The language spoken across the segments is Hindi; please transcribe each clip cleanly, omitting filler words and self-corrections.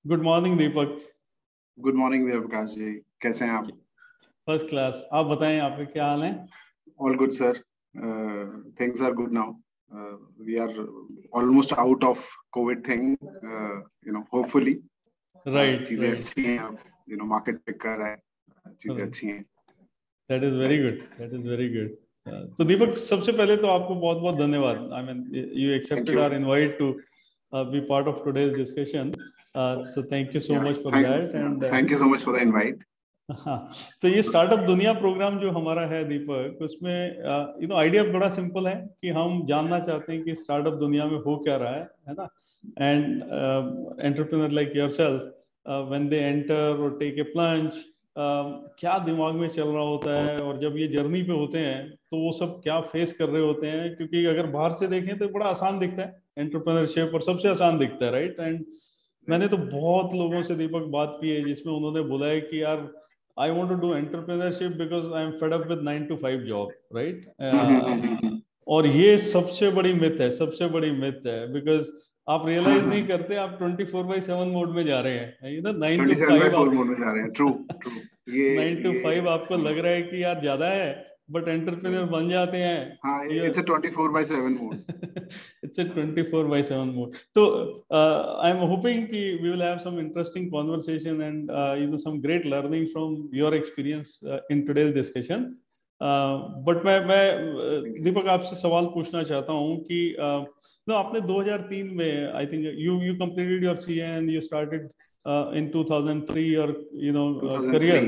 Good morning Deepak. Good morning Devprakash ji, कैसे हैं आप? First class. आप बताएं, आपके क्या हाल है? All good sir, things are good now. We are almost out of COVID thing, hopefully right चीजें राइट। अच्छी हैं अब. मार्केट पिक कर रहा है, चीजें अच्छी हैं. That is very right. Good, that is very good. तो दीपक, सबसे पहले तो आपको बहुत बहुत धन्यवाद। I mean, you thank accepted you. Our invite to be part of today's discussion. तो थैंक यू सो या much for that. And thank you so much for the invite. हाँ, तो ये स्टार्टअप दुनिया प्रोग्राम जो हमारा है दीपक, उसमें आइडिया बड़ा सिंपल है कि हम जानना चाहते हैं कि स्टार्टअप दुनिया में हो क्या रहा है ना। And entrepreneur like yourself, when they enter और टेक ए प्लंज, क्या दिमाग में चल रहा होता है, और जब ये जर्नी पे होते हैं तो वो सब क्या फेस कर रहे होते हैं। क्योंकि अगर बाहर से देखें तो बड़ा आसान दिखता है एंटरप्रेन्योरशिप, और सबसे आसान दिखता है, राइट। एंड मैंने तो बहुत लोगों से दीपक बात की है जिसमें उन्होंने बोला है कि यार, I want to do entrepreneurship because I'm fed up with 9 to 5 job, right? और ये सबसे बड़ी मिथ है, सबसे बड़ी मिथ है, बिकॉज आप रियलाइज नहीं करते आप 24/7 मोड में जा रहे हैं, यू नो। 9 to 5 27/4 आप मोड में जा रहे हैं. True true. ये 9 to 5 आपको लग रहा है कि यार ज्यादा है, बट एंटरप्रेन्योर राइट. बन जाते हैं। हाँ, it's a 24/7 mode. It's a 24/7 mode. So I'm hoping कि we will have some interesting conversation and some great learning from your experience in today's discussion. But मैं दीपक आपसे सवाल पूछना चाहता हूँ कि आपने 2003 में, I think you completed your CA and you started in 2003 your 2003 career.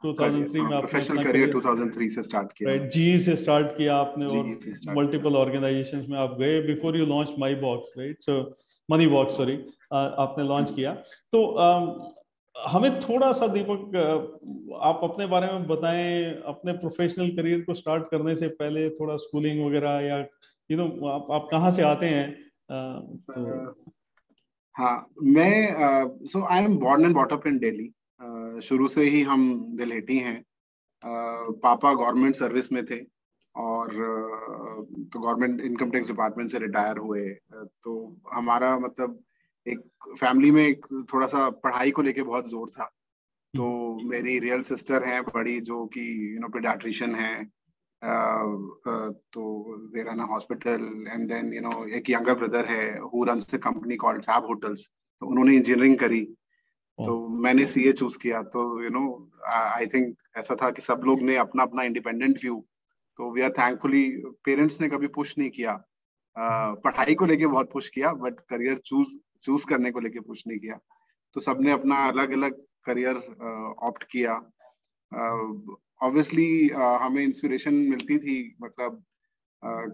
2003 में आपने प्रोफेशनल अपना करियर करियर, 2003 से स्टार्ट किया. राइट, जी से स्टार्ट किया आपने, जी और से स्टार्ट किया. मल्टीपल ऑर्गेनाइजेशंस में आप गए before you launch my box, right. So money box, sorry, आपने लॉन्च किया। तो हमें थोड़ा सा दीपक, आप अपने बारे में बताएं, अपने प्रोफेशनल करियर को स्टार्ट करने से पहले थोड़ा स्कूलिंग वगैरह, या आप कहाँ से आते हैं? तो हाँ, मैं I am born and brought up in Delhi. शुरू से ही हम दिल्हेटी हैं. पापा गवर्नमेंट सर्विस में थे, और तो गवर्नमेंट इनकम टैक्स डिपार्टमेंट से रिटायर हुए. तो हमारा मतलब एक फैमिली में एक थोड़ा सा पढ़ाई को लेके बहुत जोर था. तो मेरी रियल सिस्टर हैं बड़ी, जो कि पीडियाट्रिशियन है. तो they run a hospital. And then एक यंगर ब्रदर है who runs a company called Fab Hotels. तो उन्होंने इंजीनियरिंग करी, तो मैंने सीए चूज किया. तो आई थिंक ऐसा था कि सब लोग ने अपना अपना इंडिपेंडेंट व्यू. तो वी आर थैंकफुली, पेरेंट्स ने कभी पुश नहीं किया. पढ़ाई को लेके बहुत पुश किया, बट करियर चूज करने को लेके पुश नहीं किया. तो सबने अपना अलग अलग करियर ऑप्ट किया. ऑब्वियसली हमें इंस्पिरेशन मिलती थी, मतलब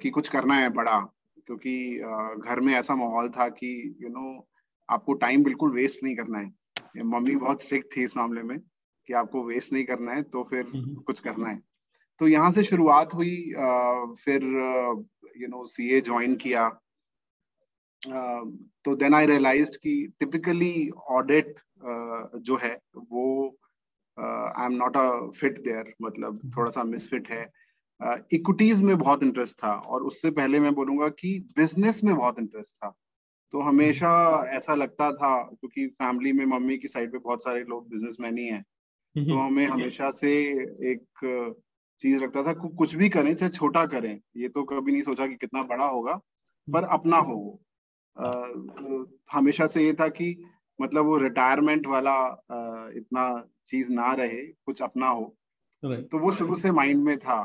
कि कुछ करना है बड़ा, क्योंकि घर में ऐसा माहौल था कि आपको टाइम बिल्कुल वेस्ट नहीं करना है. मम्मी बहुत स्ट्रिक्ट थी इस मामले में कि आपको वेस्ट नहीं करना है, तो फिर कुछ करना है. तो यहाँ से शुरुआत हुई. फिर सीए ज्वाइन किया. तो देन आई रियलाइज्ड कि टिपिकली ऑडिट जो है वो I am not a fit there, मतलब थोड़ा सा मिसफिट है. इक्विटीज में बहुत इंटरेस्ट था, और उससे पहले मैं बोलूंगा कि बिजनेस में बहुत इंटरेस्ट था. तो हमेशा ऐसा लगता था, क्योंकि फैमिली में मम्मी की साइड पे बहुत सारे लोग बिजनेसमैन ही हैं. तो हमें हमेशा से एक चीज लगता था, कुछ भी करें चाहे छोटा करें, ये तो कभी नहीं सोचा कि कितना बड़ा होगा, पर अपना हो. हमेशा से ये था कि मतलब वो रिटायरमेंट वाला इतना चीज ना रहे, कुछ अपना हो. तो वो शुरू से माइंड में था.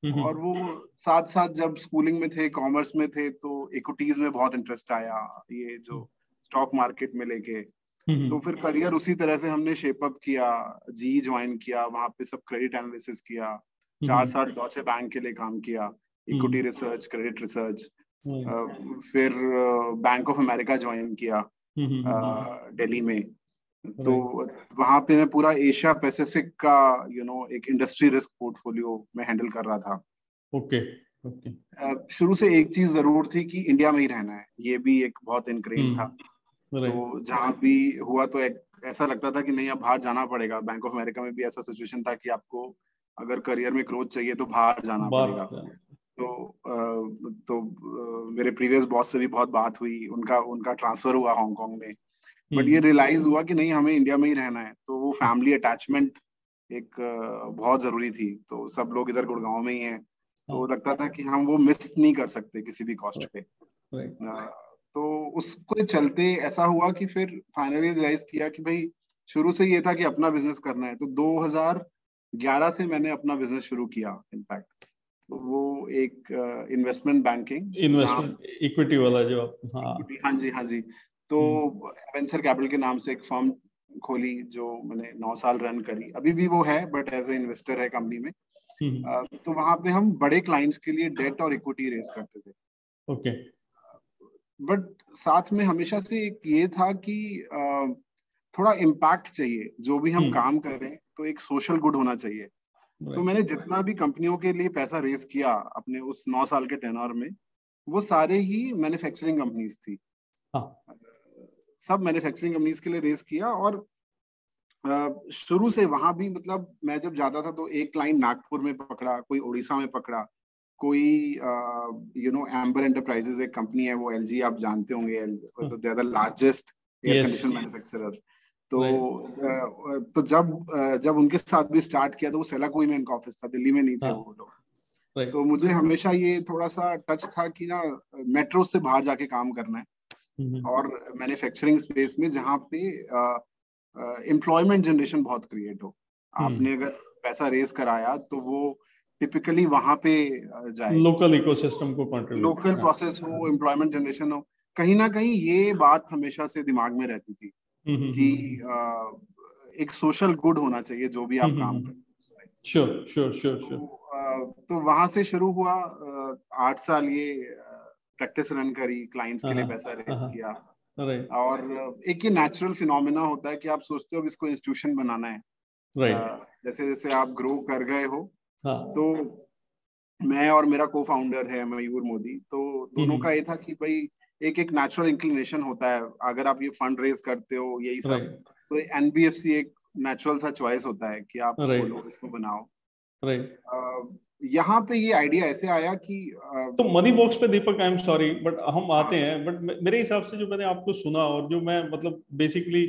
और वो साथ साथ जब स्कूलिंग में थे, कॉमर्स में थे, तो इक्विटीज में बहुत इंटरेस्ट आया, ये जो स्टॉक मार्केट में लेके. तो फिर करियर उसी तरह से हमने शेप अप किया. जी ज्वाइन किया, वहां पे सब क्रेडिट एनालिसिस किया. 4 साल डॉचे बैंक के लिए काम किया, इक्विटी रिसर्च, क्रेडिट रिसर्च. फिर बैंक ऑफ अमेरिका ज्वाइन किया दिल्ली में. तो वहां पे मैं पूरा एशिया पैसिफिक का एक इंडस्ट्री रिस्क पोर्टफोलियो में हैंडल कर रहा था. ओके. शुरू से एक चीज जरूर थी कि इंडिया में ही रहना है, ये भी एक बहुत इनग्रेन था. तो जहाँ भी हुआ तो ऐसा लगता था कि नहीं, अब बाहर जाना पड़ेगा. बैंक ऑफ अमेरिका में भी ऐसा सिचुएशन था कि आपको अगर करियर में ग्रोथ चाहिए तो बाहर जाना पड़ेगा. तो मेरे प्रीवियस बॉस से भी बहुत बात हुई, उनका ट्रांसफर हुआ हांगकांग में. बट ये रियलाइज हुआ कि नहीं, हमें इंडिया में ही रहना है। तो वो फैमिली अटैचमेंट एक बहुत जरूरी थी। तो सब लोग इधर गुड़गांव में ही हैं, तो लगता था कि हम वो मिस नहीं कर सकते किसी भी कॉस्ट पे। तो उसके चलते ऐसा हुआ कि फिर फाइनली रियलाइज किया कि भाई शुरू से ये था कि अपना बिजनेस करना है। तो 2011 से मैंने अपना बिजनेस शुरू किया इनफैक्ट। तो वो एक इन्वेस्टमेंट बैंकिंग, इन्वेस्टमेंट इक्विटी वाला जो हाँ हाँ जी हाँ जी। तो वेंचर कैपिटल के नाम से एक फर्म खोली जो मैंने 9 साल रन करी। अभी भी वो है, बट एज ए इन्वेस्टर है कंपनी में। तो वहां पे हम बड़े क्लाइंट्स के लिए डेट और इक्विटी रेज करते थे। ओके। बट साथ में हमेशा से एक ये था कि थोड़ा इम्पैक्ट चाहिए, जो भी हम काम करें तो एक सोशल गुड होना चाहिए। तो मैंने जितना भी कंपनियों के लिए पैसा रेज किया अपने उस 9 साल के टेन्योर में, वो सारे ही मैन्युफैक्चरिंग कंपनीज थी। सब मैन्युफैक्चरिंग कंपनीज के लिए रेज किया। और शुरू से वहां भी मतलब मैं जब जाता था तो एक क्लाइंट नागपुर में पकड़ा, कोई उड़ीसा में पकड़ा, कोई एम्बर एंटरप्राइजेज एक कंपनी है, वो एलजी आप जानते होंगे, तो they are the largest air condition manufacturer. तो जब उनके साथ भी स्टार्ट किया तो वो सेलाकुई में इनका ऑफिस था, दिल्ली में नहीं थे वो लोग। तो मुझे हमेशा ये थोड़ा सा टच था कि ना मेट्रो से बाहर जाके काम करना है, और मैन्युफैक्चरिंग स्पेस में जहाँ पे एम्प्लॉयमेंट जनरेशन बहुत क्रिएट हो। आपने अगर पैसा रेज कराया तो वो टिपिकली वहां पे जाए, लोकल इकोसिस्टम को कंट्रीब्यूट, लोकल प्रोसेस हो, एम्प्लॉयमेंट जनरेशन हो। कहीं ना कहीं ये बात हमेशा से दिमाग में रहती थी कि एक सोशल गुड होना चाहिए जो भी आप काम करें। Sure sure sure sure. तो वहां से शुरू हुआ। 8 साल ये प्रैक्टिस रन करी, क्लाइंट्स के लिए पैसा रेज किया। और एक ये नेचुरल फिनोमेना होता है कि आप सोचते हो अब इसको इंस्टीट्यूशन बनाना है। जैसे जैसे आप ग्रो कर गए हो, तो मैं और मेरा को फाउंडर है मयूर मोदी, तो दोनों का ये था कि भाई एक एक नेचुरल इंक्लिनेशन होता है। अगर आप ये फंड रेज करते हो यही सब, तो एनबीएफसी एक नेचुरल सा चॉइस होता है कि आप बोलो इसको बनाओ। यहाँ पे ये आइडिया ऐसे आया कि तो मनी बॉक्स पे दीपक, आई एम सॉरी बट हम आते हैं, बट मेरे हिसाब से जो मैंने आपको सुना और जो मैं मतलब बेसिकली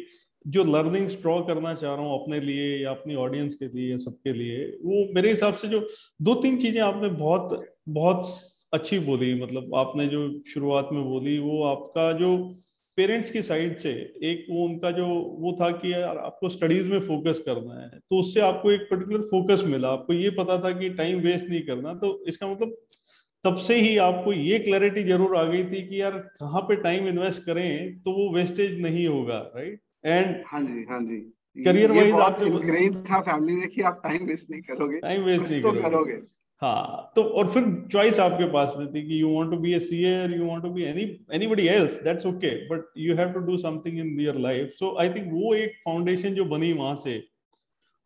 जो लर्निंग्स ड्रॉ करना चाह रहा हूँ अपने लिए या अपनी ऑडियंस के लिए या सबके लिए, वो मेरे हिसाब से जो 2-3 चीजें आपने बहुत बहुत अच्छी बोली। मतलब आपने जो शुरुआत में बोली वो आपका जो पेरेंट्स की साइड से एक वो उनका जो वो था कि यार आपको स्टडीज में फोकस करना है, तो उससे आपको एक पर्टिकुलर फोकस मिला, आपको ये पता था कि टाइम वेस्ट नहीं करना। तो इसका मतलब तब से ही आपको ये क्लैरिटी जरूर आ गई थी कि यार कहाँ पे टाइम इन्वेस्ट करें तो वो वेस्टेज नहीं होगा, राइट? एंड हाँ जी हाँ जी, करियर ये वाइज बहुत आपने इनग्रेन्ड था फैमिली में कि आप टाइम वेस्ट नहीं करोगे, टाइम वेस्ट कुछ नहीं तो करोगे। करोगे। हाँ, तो और फिर चॉइस आपके पास में थी कि you want to be a CA, you want to be anybody else, that's okay, but you have to do something in your life. So I think वो एक फाउंडेशन जो बनी वहां से,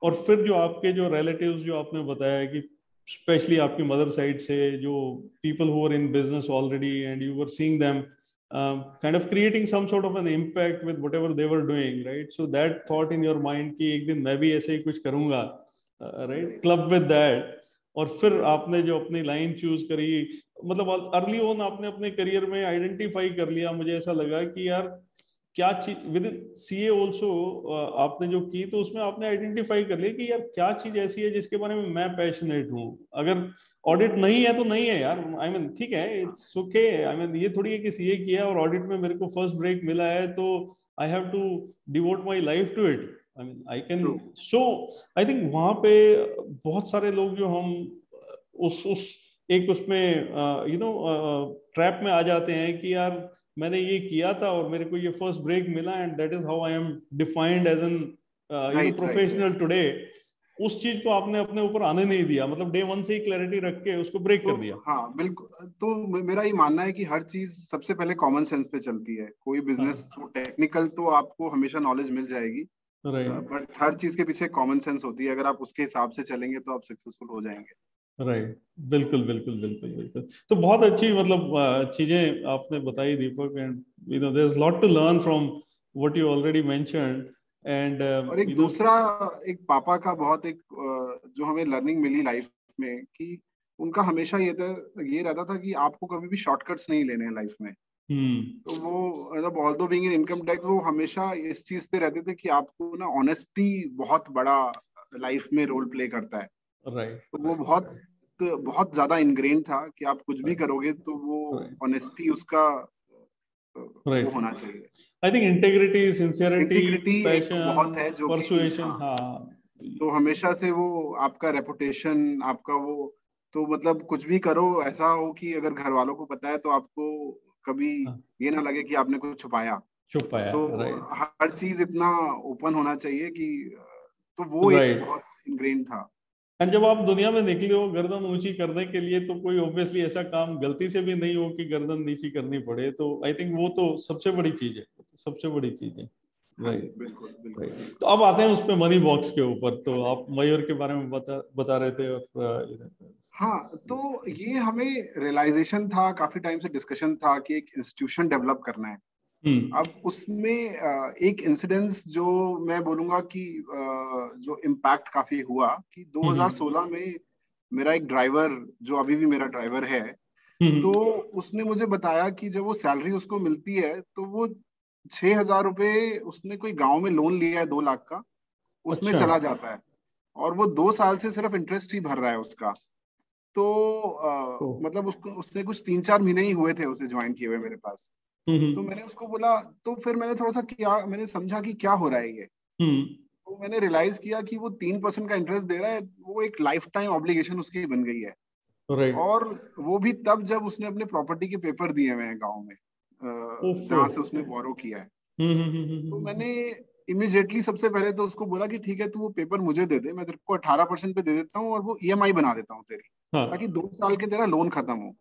और फिर जो आपके जो रिलेटिव्स जो आपने बताया कि स्पेशली आपकी मदर साइड से जो people who are in business already and you were seeing them kind of creating some sort of an impact with whatever they were doing, right? So that thought in your mind कि एक दिन मैं भी ऐसे ही कुछ करूंगा, right? Club with that. और फिर आपने जो अपनी लाइन चूज करी, मतलब अर्ली ऑन आपने अपने करियर में आइडेंटिफाई कर लिया, मुझे ऐसा लगा कि यार क्या चीज विद इन सीए ऑल्सो आपने जो की, तो उसमें आपने आइडेंटिफाई कर लिया कि यार क्या चीज ऐसी है जिसके बारे में मैं पैशनेट हूँ। अगर ऑडिट नहीं है तो नहीं है यार, आई मीन ठीक है, इट्स ओके। आई मीन ये थोड़ी है कि सीए किया और ऑडिट में मेरे को फर्स्ट ब्रेक मिला है तो I have to devote my life to it. I mean I can, so I think वहां पे बहुत सारे लोग जो हम उस एक उसमें ट्रैप में आ जाते हैं कि यार मैंने ये किया था और मेरे को ये फर्स्ट ब्रेक मिला and that is how I am defined as an professional today. उस चीज को आपने अपने ऊपर आने नहीं दिया, मतलब डे वन से ही क्लैरिटी रख के उसको ब्रेक कर दिया। हाँ बिल्कुल। तो मेरा ये मानना है कि हर चीज सबसे पहले कॉमन सेंस पे चलती है। कोई बिजनेस टेक्निकल तो आपको हमेशा नॉलेज मिल जाएगी, बट हर चीज के पीछे कॉमन सेंस होती है। अगर आप उसके हिसाब से चलेंगे तो आप सक्सेसफुल हो जाएंगे। राइट, बिल्कुल बिल्कुल बिल्कुल बिल्कुल। तो बहुत अच्छी मतलब चीजें आपने बताई Deepak, and there is lot to learn from what you already mentioned. And और एक दूसरा, एक पापा का बहुत एक जो हमें लर्निंग मिली लाइफ में, कि उनका हमेशा ये रहता था कि आपको कभी भी शॉर्टकट्स नहीं लेने हैं लाइफ में। तो वो मतलब although being in income tax वो हमेशा इस चीज पे रहते थे कि आपको ना ऑनेस्टी बहुत बड़ा लाइफ में रोल प्ले करता है। राइट तो वो बहुत बहुत ज्यादा इनग्रेन था कि आप कुछ भी राइट करोगे तो वो राइट ऑनेस्टी उसका वो राइट। होना चाहिए। I think integrity, sincerity, integrity एक पैशन, बहुत है जो कि परसुएशन, हाँ, हाँ। तो हमेशा से वो आपका रेपुटेशन आपका वो, तो मतलब कुछ भी करो ऐसा हो कि अगर घर वालों को पता है तो आपको कभी हाँ, ये ना लगे कि आपने कुछ छुपाया। छुप पाया, तो राइट हर चीज इतना ओपन होना चाहिए कि तो वो एक राइट। बहुत इनग्रेन था। एंड जब आप दुनिया में निकले हो गर्दन ऊंची करने के लिए, तो कोई ऑब्वियसली ऐसा काम गलती से भी नहीं हो कि गर्दन नीची करनी पड़े, तो आई थिंक वो तो सबसे बड़ी चीज है, सबसे बड़ी चीज है। हाँ जी, राइट बिल्कुल बिल्कुल राइट। तो बिल्कुल। अब आते हैं उस पे मनी बॉक्स के ऊपर। हाँ तो जी। आप मयूर के बारे में बता रहे थे, और हाँ, तो ये हमें रियलाइजेशन था, काफी टाइम से डिस्कशन था कि एक इंस्टीट्यूशन डेवलप करना है। हम्म अब उसमें एक इंसिडेंस जो मैं बोलूंगा कि जो इम्पैक्ट काफी हुआ कि हम्म 2016 में मेरा एक ड्राइवर जो अभी भी मेरा ड्राइवर है, तो हम्म। उसने मुझे बताया कि जब वो सैलरी उसको मिलती है तो वो 6,000 रुपये उसने कोई गांव में लोन लिया है 2 लाख का, उसमें अच्छा। चला जाता है। और वो 2 साल से सिर्फ इंटरेस्ट ही भर रहा है उसका। तो तो मतलब उसको उसने कुछ 3-4 महीने ही हुए थे उसे ज्वाइन किए हुए मेरे पास। तो हम्म मैंने उसको बोला, तो फिर मैंने थोड़ा सा किया, मैंने समझा कि क्या हो रहा है ये। हम्म। तो मैंने रियलाइज किया कि वो 3% का इंटरेस्ट दे रहा है, वो एक लाइफ टाइम ऑब्लिगेशन उसकी बन गई है। राइट। और वो भी तब जब उसने अपने प्रॉपर्टी के पेपर दिए हुए हैं गाँव में, ओफो। जहाँ से उसने बोरो किया है। तो मैंने इमिजिएटली सबसे पहले तो उसको बोला कि ठीक है, तू वो पेपर मुझे दे दे, मैं तेरे को 18% पे दे देता हूँ और वो ईएमआई बना देता हूँ तेरी, ताकि हाँ 2 साल के तेरा लोन खत्म हो।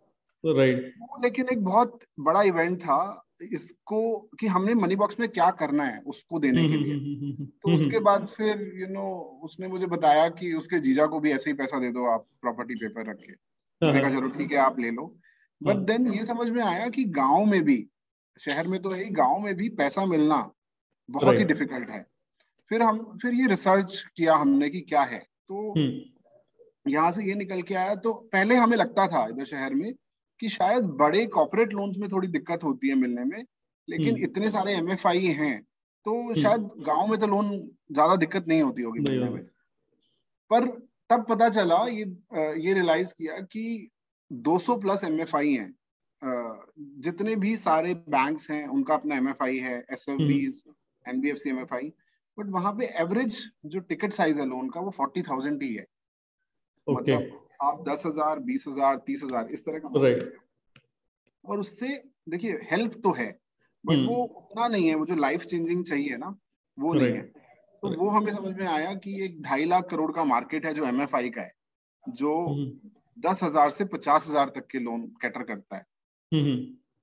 राइट। वो लेकिन एक बहुत बड़ा इवेंट था इसको, कि हमने मनी बॉक्स में क्या करना है उसको देने के लिए। तो उसके बाद फिर उसने मुझे बताया कि उसके जीजा को भी ऐसे ही पैसा दे दो आप प्रॉपर्टी पेपर रख के। हाँ मैंने हाँ कहा चलो ठीक है आप ले लो। बट हाँ। देन ये समझ में आया कि गांव में भी, शहर में तो है ही, गांव में भी पैसा मिलना बहुत ही राइट। डिफिकल्ट है। फिर ये रिसर्च किया हमने कि क्या है। तो हम्म यहाँ से ये निकल के आया, तो पहले हमें लगता था इधर शहर में कि शायद बड़े कॉर्पोरेट लोन्स में थोड़ी दिक्कत होती है मिलने में, लेकिन हम्म इतने सारे एमएफआई हैं तो शायद हम्म। गांव में तो लोन ज्यादा दिक्कत नहीं होती होगी नहीं मिलने होता। में। पर तब पता चला, ये रियलाइज किया कि 200 प्लस एमएफआई हैं। जितने भी सारे बैंक्स हैं उनका अपना एमएफआई है, hmm. SFBs, NBFC MFI. But वहां पे एवरेज जो टिकट साइज है लोन का वो 40,000 ही है। ओके। मतलब आप 10,000, 20,000, 30,000 इस तरह का मान राइट। सकते हो। और उससे देखिए हेल्प तो है, बट वो हम्म। उतना नहीं है, वो जो लाइफ चेंजिंग चाहिए ना, वो नहीं है। राइट तो वो राइट। हमें समझ में आया कि एक 2.5 लाख करोड़ का मार्केट है जो एमएफआई का है, जो हम्म 10,000 से 50,000 तक के लोन कैटर करता है। हम्म।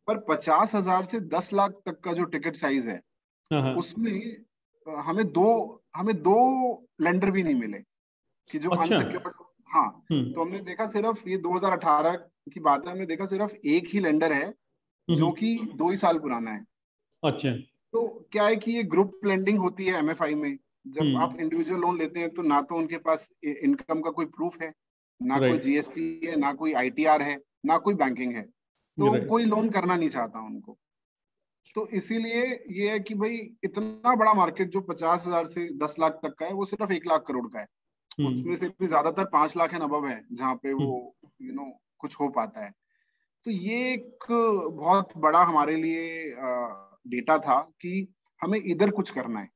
पर 50,000 से 10 लाख तक का जो टिकट साइज है, हाँ हाँ। उसमें हमें दो लेंडर भी नहीं मिले कि जो अच्छा। अनसिक्योर्ड। हाँ, तो हमने देखा सिर्फ, ये 2018 की बात है, हमने देखा सिर्फ एक ही लेंडर है जो हम्म। कि 2 ही साल पुराना है। अच्छा। तो क्या है कि ये ग्रुप लेंडिंग होती है एमएफआई में। जब आप हम्म। इंडिविजुअल लोन लेते हैं तो ना तो उनके पास इनकम का कोई प्रूफ है, ना कोई राइट जीएसटी है, ना कोई आईटीआर है, ना कोई बैंकिंग है। तो राइट। कोई लोन करना नहीं चाहता उनको। तो इसीलिए ये है कि भाई इतना बड़ा मार्केट जो 50,000 से 10 लाख तक का है, वो सिर्फ 1 लाख करोड़ का है। उसमें हम्म से भी ज्यादातर 5 लाख एंड अबव है जहाँ पे वो हम्म। कुछ हो पाता है। तो ये एक बहुत बड़ा हमारे लिए डेटा था कि हमें इधर कुछ करना है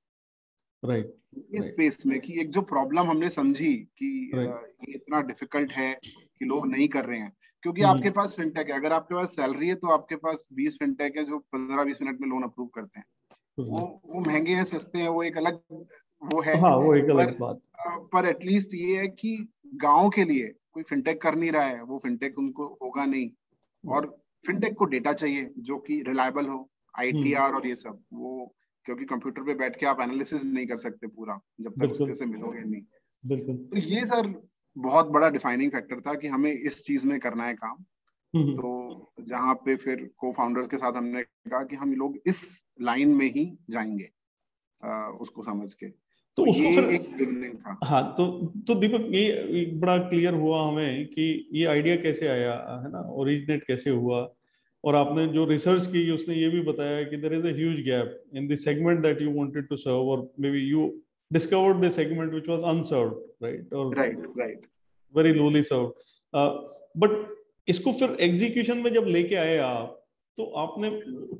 राइट इस राइट स्पेस में, कि एक जो प्रॉब्लम हमने समझी कि राइट। ये इतना डिफिकल्ट है कि लोग नहीं कर रहे हैं। क्योंकि आपके हम्म पास फिनटेक है, अगर आपके पास सैलरी है तो आपके पास 20 फिनटेक है जो 15-20 मिनट में लोन अप्रूव करते हैं। वो महंगे हैं सस्ते हैं, वो एक अलग वो है। हाँ, वो एक पर अलग बात। पर एटलीस्ट ये है कि गांव के लिए कोई फिनटेक कर नहीं रहा है, वो फिनटेक उनको होगा नहीं। और फिनटेक को डेटा चाहिए जो कि रिलायबल हो, हम्म। आईटीआर और ये सब वो, क्योंकि कंप्यूटर पे बैठ के आप एनालिसिस नहीं कर सकते पूरा जब तक बिल्कुल उसके से मिलोगे नहीं। बिल्कुल। तो ये सर बहुत बड़ा डिफाइनिंग फैक्टर था कि हमें इस चीज में करना है काम। हम्म। तो जहाँ पे फिर को फाउंडर्स के साथ हमने कहा कि हम लोग इस लाइन में ही जाएंगे, उसको समझ के। तो तो उसको ये फिर, एक बिगिनिंग था। हाँ, तो दीपक, ये एक बड़ा क्लियर हुआ हमें कि ये आइडिया कैसे आया, है ना, ओरिजिनेट कैसे हुआ। और आपने जो रिसर्च की उसने ये भी बताया कि there is a huge gap in the segment that you wanted to serve, और maybe you discovered the segment which was unserved, right, और right. Very lowly served. But इसको फिर एग्जीक्यूशन में जब लेके आए आप, तो आपने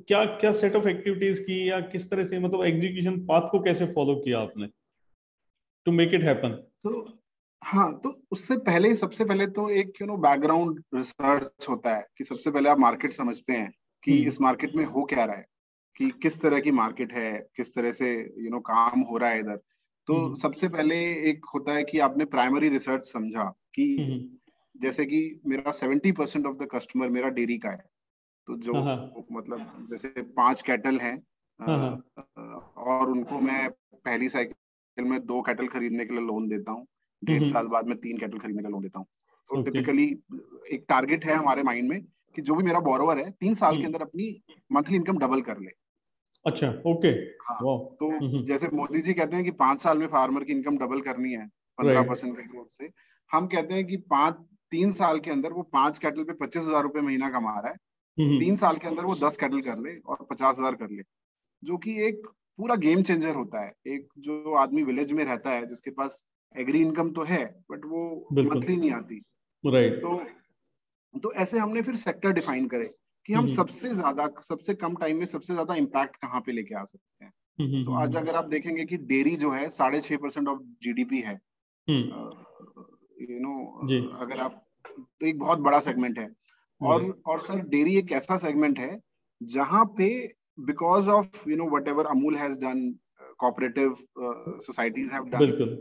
क्या क्या सेट ऑफ एक्टिविटीज की, या किस तरह से मतलब एग्जीक्यूशन पाथ को कैसे फॉलो किया आपने टू मेक इट हैपन? तो हाँ, तो उससे पहले सबसे पहले तो एक बैकग्राउंड रिसर्च होता है कि सबसे पहले आप मार्केट समझते हैं कि इस मार्केट में हो क्या रहा है, कि किस तरह की मार्केट है, किस तरह से काम हो रहा है इधर। तो सबसे पहले एक होता है कि आपने प्राइमरी रिसर्च समझा कि जैसे कि मेरा 70% ऑफ द कस्टमर मेरा डेयरी का है। तो जो मतलब जैसे 5 कैटल हैं, और उनको मैं पहली साइकिल में 2 कैटल खरीदने के लिए लोन देता हूँ, 1.5 साल बाद में 3 कैटल खरीदने का लोन देता हूँ। तो टिपिकली एक टारगेट है हमारे माइंड में कि जो भी मेरा बोरोवर है 3 साल के अंदर अपनी मंथली इनकम डबल कर ले। अच्छा, ओके। हाँ, तो जैसे मोदी जी कहते हैं कि 5 साल में फार्मर की इनकम डबल करनी है 15% के ग्रोथ से, हम कहते हैं कि 3 साल के अंदर वो 5 कैटल पे 25,000 रुपए महीना कमा रहा है, 3 साल के अंदर वो 10 कैटल कर ले और 50,000 कर ले, जो कि एक पूरा गेम चेंजर होता है। एक जो आदमी विलेज में रहता है जिसके पास एग्री इनकम तो है बट वो मंथली नहीं आती, राइट, तो ऐसे हमने फिर सेक्टर डिफाइन करे कि हम सबसे कम टाइम में सबसे ज्यादा इम्पैक्ट कहाँ पे लेके आ सकते हैं। तो आज अगर आप देखेंगे कि डेयरी जो है 6.5% ऑफ जीडीपी है, अगर आप, तो एक बहुत बड़ा सेगमेंट है। और सर डेयरी एक ऐसा सेगमेंट है जहां पे because of what ever Amul has done, cooperative societies have done,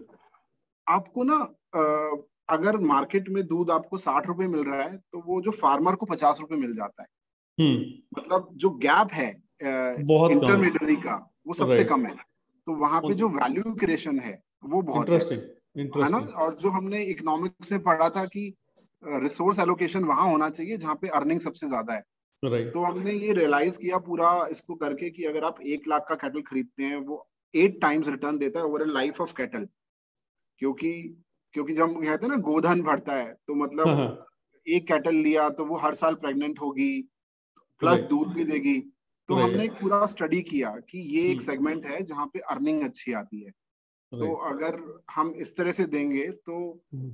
आपको ना अगर मार्केट में दूध आपको 60 रुपए मिल रहा है तो वो जो फार्मर को 50 रुपए मिल जाता है। मतलब जो गैप है इंटरमीडियरी का वो सबसे कम है। तो वहां पे जो वैल्यू क्रिएशन है वो बहुत है ना। और जो हमने इकोनॉमिक्स में पढ़ा था कि रिसोर्स एलोकेशन वहां होना चाहिए जहाँ पे अर्निंग सबसे ज्यादा है। तो हमने ये रियलाइज किया पूरा इसको करके कि अगर आप 1 लाख का कैटल खरीदते हैं वो 8 टाइम्स रिटर्न देता है over A life of cattle. क्योंकि जब हम कहते हैं ना गोधन बढ़ता है, तो मतलब एक कैटल लिया तो वो हर साल प्रेग्नेंट होगी प्लस दूध भी देगी। तो हमने एक पूरा स्टडी किया कि ये एक सेगमेंट है जहाँ पे अर्निंग अच्छी आती है। तो अगर हम इस तरह से देंगे तो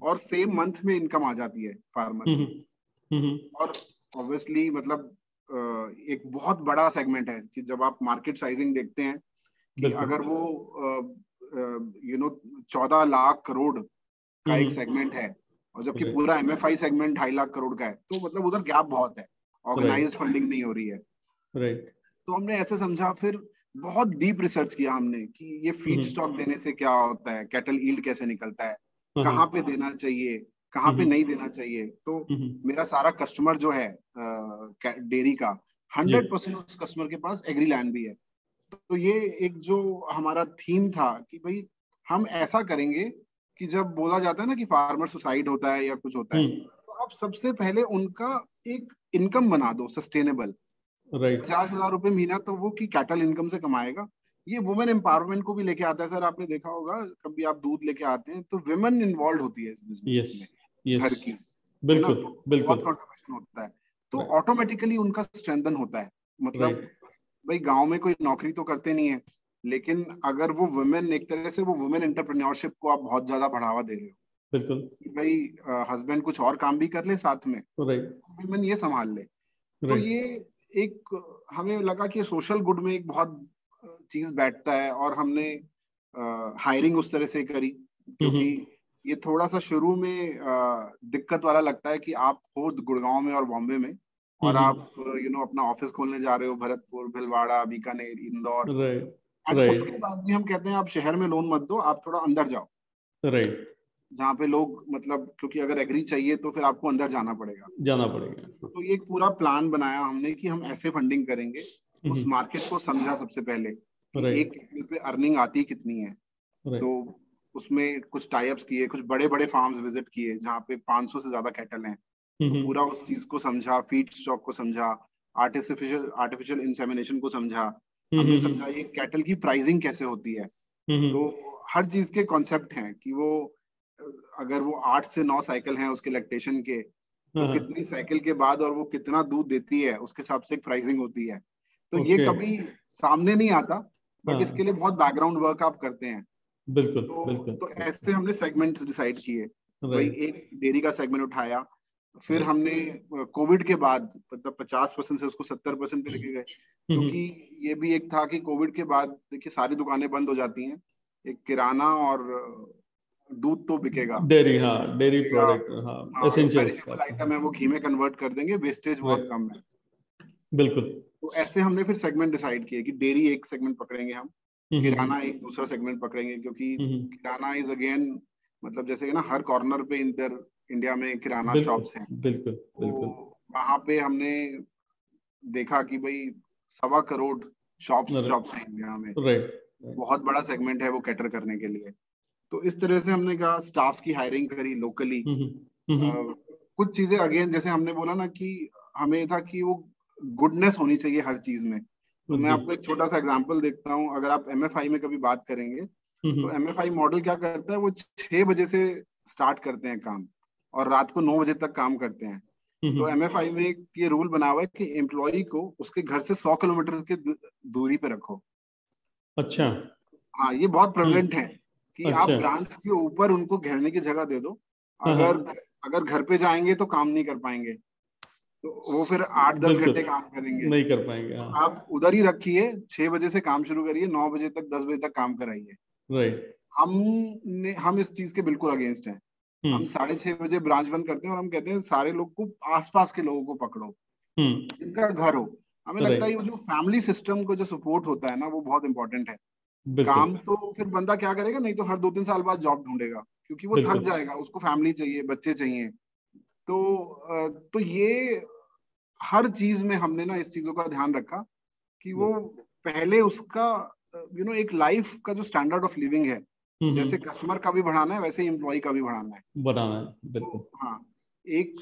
और सेम मंथ में इनकम आ जाती है फार्मर की। और ऑब्वियसली मतलब एक बहुत बड़ा सेगमेंट है कि जब आप मार्केट साइजिंग देखते हैं कि अगर वो 14 लाख करोड़ का एक सेगमेंट है और जबकि पूरा एमएफआई सेगमेंट 2.5 लाख करोड़ का है, तो मतलब उधर गैप बहुत है, ऑर्गेनाइज्ड फंडिंग नहीं हो रही है। तो हमने ऐसे समझा, फिर बहुत डीप रिसर्च किया हमने कि ये फीड स्टॉक देने से क्या होता है, कैटल यील्ड कैसे निकलता है, कहाँ पे देना चाहिए, कहाँ पे नहीं देना चाहिए। तो मेरा सारा कस्टमर जो है डेयरी का 100% उस कस्टमर के पास एग्री लैंड भी है। तो ये एक जो हमारा थीम था कि भाई हम ऐसा करेंगे कि जब बोला जाता है ना कि फार्मर सुसाइड होता है या कुछ होता है, तो आप सबसे पहले उनका एक इनकम बना दो सस्टेनेबल। 50,000 रुपए महीना तो वो की कैटल इनकम से कमाएगा। ये वुमेन एम्पावरमेंट को भी लेके आता है। सर आपने देखा होगा कभी आप दूध लेके आते हैं तो विमेन इन्वॉल्व होती है इस बिजनेस में, घर की, बिल्कुल, तो बहुत कंट्रीब्यूशन होता है। तो ऑटोमेटिकली उनका स्ट्रेंथन होता है। मतलब भाई गांव में कोई नौकरी तो करते नहीं है, लेकिन अगर वो वुमेन, एक तरह से वो वुमेन एंटरप्रेन्योरशिप को आप बहुत ज्यादा बढ़ावा दे रहे हो। बिल्कुल, भाई हस्बैंड कुछ और काम भी कर ले साथ में, वुमेन ये संभाल ले। तो ये एक हमें लगा कि सोशल गुड में एक बहुत चीज बैठता है, और हमने हायरिंग उस तरह से करी। क्योंकि ये थोड़ा सा शुरू में दिक्कत वाला लगता है कि आप हो गुड़गांव में और बॉम्बे में और आप अपना ऑफिस खोलने जा रहे हो भरतपुर, भिलवाड़ा, बीकानेर, इंदौर, उसके बाद भी हम कहते हैं आप शहर में लोन मत दो, आप थोड़ा अंदर जाओ, जहाँ पे लोग, मतलब क्योंकि अगर एग्री चाहिए तो फिर आपको अंदर जाना पड़ेगा। तो ये एक पूरा प्लान बनाया हमने कि हम ऐसे फंडिंग करेंगे। उस मार्केट को समझा सबसे पहले कि एक कैटल पे अर्निंग आती कितनी है। तो उसमें कुछ टाइप्स किए, कुछ बड़े बड़े फार्म्स विजिट किए जहाँ पे 500 से ज्यादा कैटल हैं। तो पूरा उस चीज को समझा, फीड स्टॉक को समझा, आर्टिफिशियल इंसेमिनेशन को समझा, हमने समझा ये कैटल की प्राइसिंग कैसे होती है। तो हर चीज के कॉन्सेप्ट हैं कि वो अगर वो 8 से 9 साइकिल हैं उसके लैक्टेशन के, तो हाँ, कितनी साइकिल के बाद और वो कितना दूध देती है उसके हिसाब से एक प्राइसिंग होती है। तो ये ओके, कभी सामने नहीं आता, बट इसके हाँ, लिए बहुत बैकग्राउंड वर्क आप करते हैं। बिल्कुल तो बिल्कुल तो बिल्कुल, ऐसे हमने सेगमेंट्स डिसाइड किए। भाई राइट एक डेयरी का सेगमेंट उठाया, फिर राइट, हमने कोविड के बाद मतलब 50% से उसको 70% पे लेके गए, क्योंकि ये भी एक था कि कोविड के बाद देखिए सारी दुकानें बंद हो जाती हैं, एक किराना और दूध तो बिकेगा डेयरी, हाँ, डेयरी बिकेगा। प्रोडक्ट, हाँ, हाँ, जो एसेंशियल्स पेरिशेबल आपका, आइटम है वो घी में कन्वर्ट कर देंगे, वेस्टेज बहुत राइट, कम है। बिल्कुल, तो ऐसे हमने फिर सेगमेंट डिसाइड किए कि डेयरी एक सेगमेंट पकड़ेंगे हम, हम्म किराना एक दूसरा सेगमेंट पकड़ेंगे, क्योंकि हम्म, किराना इज अगेन मतलब जैसे कि ना हर कॉर्नर पे इधर इंडिया में किराना बिल्कुल शॉप्स हैं। बिल्कुल तो बिल्कुल, वहां पे हमने देखा कि भाई 1.25 करोड़ शॉप्स राइट शॉप्स हैं इंडिया में, राइट राइट, बहुत बड़ा सेगमेंट है वो कैटर करने के लिए। तो इस तरह से हमने कहा स्टाफ की हायरिंग करी लोकली। हम्म हम्म, कुछ चीजें अगेन जैसे हमने बोला ना कि हमें था कि वो गुडनेस होनी चाहिए हर चीज में। तो मैं जी, आपको एक छोटा सा एग्जांपल देखता हूँ, अगर आप एमएफआई में कभी बात करेंगे तो हम्म, एमएफआई मॉडल क्या करता है, वो 6 बजे से स्टार्ट करते हैं काम और रात को 9 बजे तक काम करते हैं। तो हम्म, एमएफआई में एक ये रूल बना हुआ है कि एम्प्लॉय को उसके घर से 100 किलोमीटर की दूरी पे रखो। अच्छा, हाँ, ये बहुत प्रेवलेंट है कि आप अच्छा, ब्रांच के ऊपर उनको घेरने की जगह दे दो। हाँ अगर हाँ, अगर घर पे जाएंगे तो काम नहीं कर पाएंगे, तो वो फिर 8-10 घंटे बिल्कुल, काम करेंगे। नहीं कर पाएंगे, तो हाँ, आप उधर ही रखिए, 6 बजे से काम शुरू करिए, 9 बजे तक 10 बजे तक काम कराइए। राइट, हम इस चीज के बिल्कुल अगेंस्ट हैं। हम हम्म 6:30 बजे ब्रांच बंद करते हैं और हम कहते हैं सारे लोग को, आसपास के लोगों को पकड़ो हम्म, जिनका घर हो। हमें लगता है राइट, ये जो फैमिली सिस्टम को जो सपोर्ट होता है ना, वो बहुत इंपॉर्टेंट है। बिल्कुल काम तो फिर बंदा क्या करेगा, नहीं तो हर 2-3 साल बाद जॉब ढूंढेगा, क्योंकि वो थक बिल्कुल, जाएगा, उसको फैमिली चाहिए, बच्चे चाहिए। तो ये हर चीज में हमने ना इस चीजों का ध्यान रखा कि वो पहले उसका एक लाइफ का जो स्टैंडर्ड ऑफ लिविंग है, जैसे कस्टमर का भी बढ़ाना है वैसे ही एम्प्लॉय का भी बढ़ाना है। बनाना है, बिल्कुल, तो हाँ, एक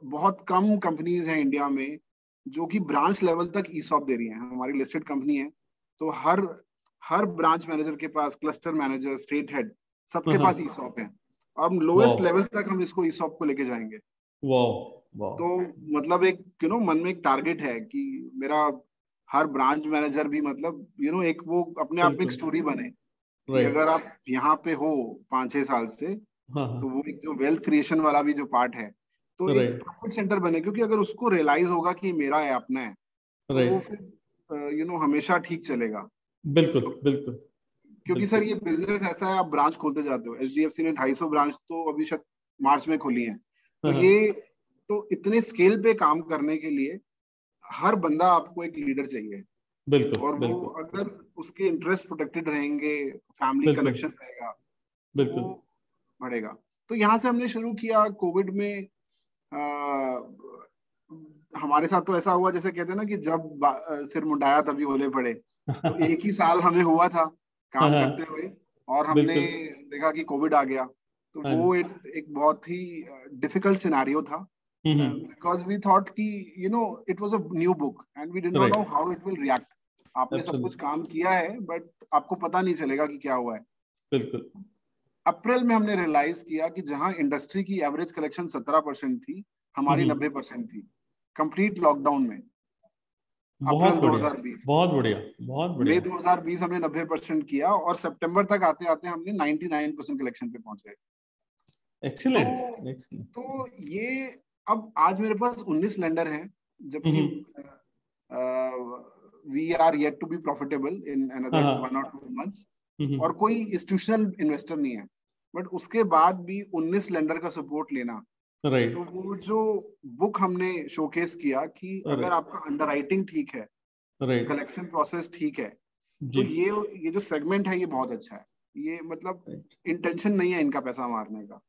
बहुत कम कंपनीज हैं इंडिया में जो कि ब्रांच लेवल तक ईसॉप दे रही हैं। हमारी लिस्टेड कंपनी है, तो हर हर ब्रांच मैनेजर के पास, क्लस्टर मैनेजर, स्टेट हेड, हाँ सबके पास हाँ, ईसॉप है। और हम लोएस्ट वाओ लेवल तक हम इसको ईसॉप को लेके जाएंगे। वाओ वाओ, तो मतलब एक मन में एक टारगेट है कि मेरा हर ब्रांच मैनेजर भी मतलब एक वो अपने आप में एक बिल्कुल, स्टोरी बने कि राइट, अगर आप यहाँ पे हो 5-6 साल से, हाँ तो हाँ, वो एक जो वेल्थ क्रिएशन वाला भी जो पार्ट है, तो एक राइट प्रॉफिट सेंटर बने, क्योंकि अगर उसको रियलाइज होगा कि मेरा है, अपना है, तो वो राइट, फिर हमेशा ठीक चलेगा। बिल्कुल तो बिल्कुल क्योंकि सर बिल्कुल, ये बिजनेस ऐसा है, आप ब्रांच खोलते जाते हो। एचडीएफसी ने 250 ब्रांच तो अभी शायद मार्च में खोली है। तो हाँ ये हाँ, तो इतने स्केल पे काम करने के लिए हर बंदा आपको एक लीडर चाहिए। बिल्कुल और वो बिल्कुल अगर उसके इंटरेस्ट प्रोटेक्टेड रहेंगे, फैमिली बिल्कुल कनेक्शन रहेगा, तो वो बिल्कुल, बढ़ेगा। तो यहाँ से हमने शुरू किया कोविड में। आ, हमारे साथ तो ऐसा हुआ जैसे कहते हैं ना कि जब सिर मुंडाया तभी ओले पड़े। तो एक ही साल हमें हुआ था हाँ काम करते हाँ, हुए, और हमने बिल्कुल, देखा कि कोविड आ गया। तो हाँ वो जी, एक बहुत ही डिफिकल्ट सिनेरियो था, बिकॉज वी थॉट कि it was a new book and we did not know right, how it will react. आपने सब कुछ एब्सोल्युटली, काम किया है, बट आपको पता नहीं चलेगा कि क्या हुआ है। बिल्कुल, अप्रैल में हमने रियलाइज किया कि जहां इंडस्ट्री की एवरेज कलेक्शन 17% थी, हमारी 90% थी, कंप्लीट लॉकडाउन में। बहुत अप्रैल बढ़िया, 2020, बहुत बढ़िया, बहुत मई बढ़िया, 2020 हमने 90% किया, और सितंबर तक आते आते हमने 99% कलेक्शन पे पहुंच गए। तो एक्सीलेंट एक्सीलेंट, तो ये अब आज मेरे पास 19 लेंडर हैं, जबकि we are yet to be profitable in हाँ अनदर हाँ, 1 or 2 months। और कोई इंस्टीट्यूशनल इन्वेस्टर नहीं है, बट उसके बाद भी 19 लेंडर का सपोर्ट लेना। तो राइट वो जो बुक हमने शोकेस किया कि अगर राइट आपका अंडरराइटिंग ठीक है, राइट, कलेक्शन प्रोसेस ठीक है, तो जी, ये जो सेगमेंट है ये बहुत अच्छा है। ये मतलब right. इंटेंशन नहीं है इनका पैसा मारने का।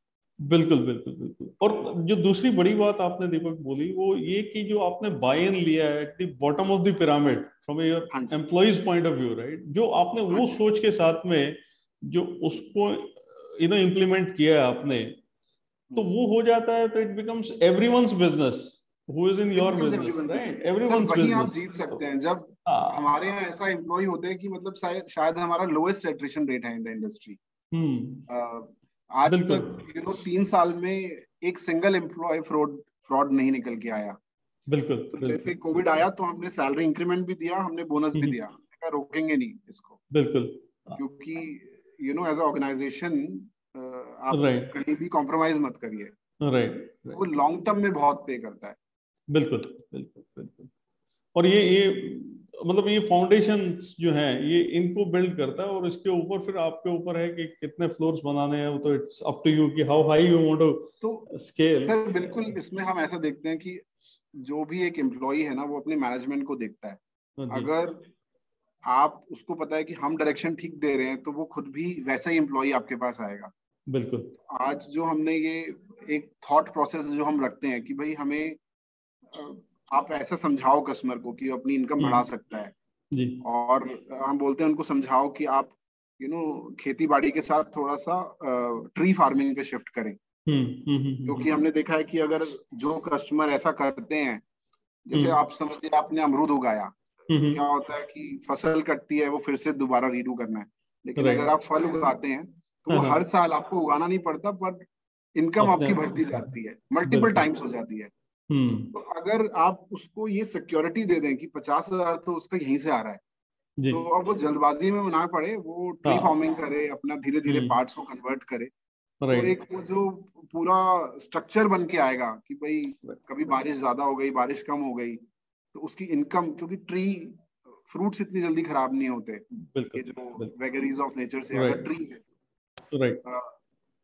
बिल्कुल बिल्कुल बिल्कुल। और तो जो दूसरी बड़ी बात आपने दीपक बोली वो ये कि जो आपने बाय इन लिया है at the bottom of the pyramid from your हाँ जी, employees point of view, right, जो आपने हाँ वो जी, सोच के साथ में जो उसको इम्प्लीमेंट किया है आपने, तो वो हो जाता है, तो it becomes everyone's business who is in it your becomes business, everyone right, business. Sir everyone's वहीं आप बिजनेस। जीत सकते तो हैं जब हाँ, हमारे यहाँ ऐसा एम्प्लॉय होते हैं कि मतलब शायद हमारा लोएस्ट एट्रिशन रेट है इन द इंडस्ट्री। हम्म, आज बिल्कुल, तक 3 साल में एक सिंगल एम्प्लॉय फ्रॉड फ्रॉड नहीं निकल के आया। बिल्कुल तो बिल्कुल जैसे कोविड आया तो हमने सैलरी इंक्रीमेंट भी दिया, हमने बोनस भी दिया, हमने कहा रोकेंगे नहीं इसको, बिल्कुल। क्योंकि एज अ ऑर्गेनाइजेशन आप राइट कहीं भी कॉम्प्रोमाइज मत करिए, राइट वो राइट। लॉन्ग टर्म में बहुत पे करता है। बिल्कुल बिल्कुल बिल्कुल। और ये मतलब ये फाउंडेशन जो है ये इनको बिल्ड करता है, और इसके ऊपर फिर आपके ऊपर है कि कितने फ्लोर्स बनाने हैं, वो तो इट्स अप टू यू कि हाउ हाई यू वांट तो टू स्केल। सर बिल्कुल, इसमें हम ऐसा देखते हैं कि जो भी एक एम्प्लॉय है ना, वो अपने मैनेजमेंट को देखता है। जी अगर आप उसको पता है कि हम डायरेक्शन ठीक दे रहे हैं, तो वो खुद भी वैसा ही एम्प्लॉय आपके पास आएगा। बिल्कुल। आज जो हमने ये एक थॉट प्रोसेस जो हम रखते हैं कि भाई हमें आप ऐसा समझाओ कस्टमर को कि अपनी इनकम बढ़ा सकता है, जी। और हम बोलते हैं उनको समझाओ कि आप खेती बाड़ी के साथ थोड़ा सा ट्री फार्मिंग पे शिफ्ट करें। क्योंकि हमने देखा है कि अगर जो कस्टमर ऐसा करते हैं, जैसे आप समझिए आपने अमरूद उगाया, तो क्या होता है कि फसल कटती है, वो फिर से दोबारा रीडू करना है। लेकिन अगर राइट। आप फल उगाते हैं तो हाँ वो हाँ। हर साल आपको उगाना नहीं पड़ता, पर इनकम अपने आपकी आप। बढ़ती जाती है, मल्टीपल बिल्कुल। टाइम्स हो जाती है। तो अगर आप उसको ये सिक्योरिटी दे दें कि 50,000 तो उसका यहीं से आ रहा है, जी। तो अब वो जल्दबाजी में ना पड़े, वो ट्री हाँ। फार्मिंग करे, अपना धीरे धीरे पार्ट्स को कन्वर्ट करे। तो एक राइट। वो जो पूरा स्ट्रक्चर बन के आएगा कि भाई कभी बारिश ज्यादा हो गई, बारिश कम हो गई, तो उसकी इनकम, क्योंकि ट्री फ्रूट्स इतनी जल्दी खराब नहीं होते, बिल्कुल ये जो बिल्कुल। वेगरीज ऑफ नेचर से अगर राइट ट्री है, राइट। अ,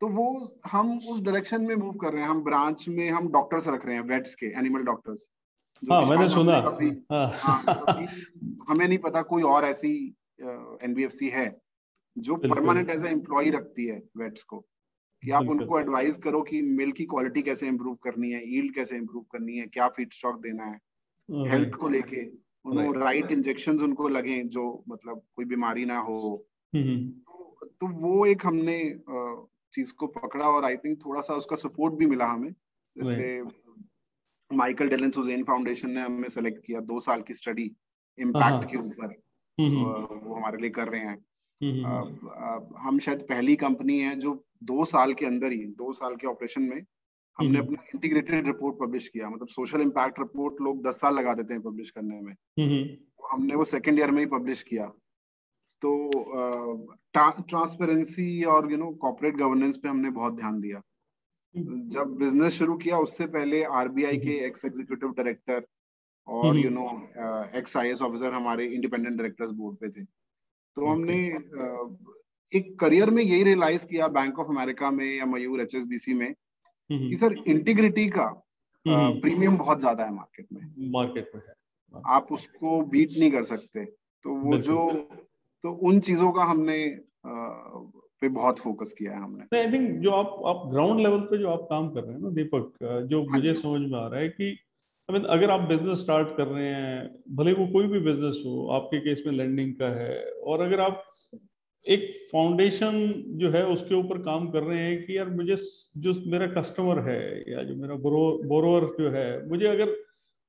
तो वो हम उस डायरेक्शन में मूव कर रहे हैं। हम ब्रांच में हम डॉक्टर्स रख रहे हैं, वेट्स के, एनिमल डॉक्टर्स, जो हाँ कि मैंने शायद सुना। हमने कभी, हाँ, हाँ। कभी हमें नहीं पता कोई और ऐसी एनबीएफसी है जो बिल्कुल परमानेंट एज ए एम्प्लॉय रखती है वेट्स को, कि आप बिल्कुल। उनको एडवाइस करो कि मिल्क की क्वालिटी कैसे इंप्रूव करनी है, यील्ड कैसे इंप्रूव करनी है, क्या फीड स्टॉक देना है, हेल्थ राइट को लेके उनको राइट। राइट इंजेक्शंस उनको लगे, जो मतलब कोई बीमारी ना हो। तो वो एक हमने चीज को पकड़ा, और आई थिंक थोड़ा सा उसका सपोर्ट भी मिला हमें। जैसे right. Michael Dell and Susan Foundation ने हमें सेलेक्ट किया, 2 साल की स्टडी हाँ हाँ। इम्पैक्ट के ऊपर, वो हमारे लिए कर रहे हैं। हम्म। हम शायद पहली कंपनी है जो 2 साल के अंदर ही, 2 साल के ऑपरेशन में हमने हम्म। अपना इंटीग्रेटेड रिपोर्ट पब्लिश किया। मतलब सोशल इम्पैक्ट रिपोर्ट लोग 10 साल लगा देते हैं पब्लिश करने में, तो हमने वो सेकेंड ईयर में ही पब्लिश किया। तो ट्रांसपेरेंसी और कॉर्पोरेट गवर्नेंस पे हमने बहुत ध्यान दिया। जब बिजनेस शुरू किया उससे पहले आरबीआई के एक्स एग्जीक्यूटिव डायरेक्टर और एक्स आईएएस ऑफिसर हमारे इंडिपेंडेंट डायरेक्टर्स बोर्ड पे थे। तो हमने ओके। एक करियर में यही रियलाइज किया, बैंक ऑफ अमेरिका में या मयूर एचएसबीसी में, कि सर इंटीग्रिटी का प्रीमियम बहुत ज्यादा है मार्केट में, मार्केट में है। आप उसको बीट नहीं कर सकते। तो वो जो, बिल्कुल। तो उन चीजों का हमने पे बहुत फोकस किया है हमने। आई थिंक जो आप ग्राउंड लेवल पे जो आप काम कर रहे हैं ना दीपक, जो हाँ मुझे जी। समझ में आ रहा है कि आई मीन अगर आप बिजनेस स्टार्ट कर रहे हैं, भले वो कोई भी बिजनेस हो, आपके केस में लैंडिंग का है, और अगर आप एक फाउंडेशन जो है उसके ऊपर काम कर रहे हैं कि यार मुझे जो मेरा कस्टमर है या जो मेरा बोरोवर जो है, मुझे अगर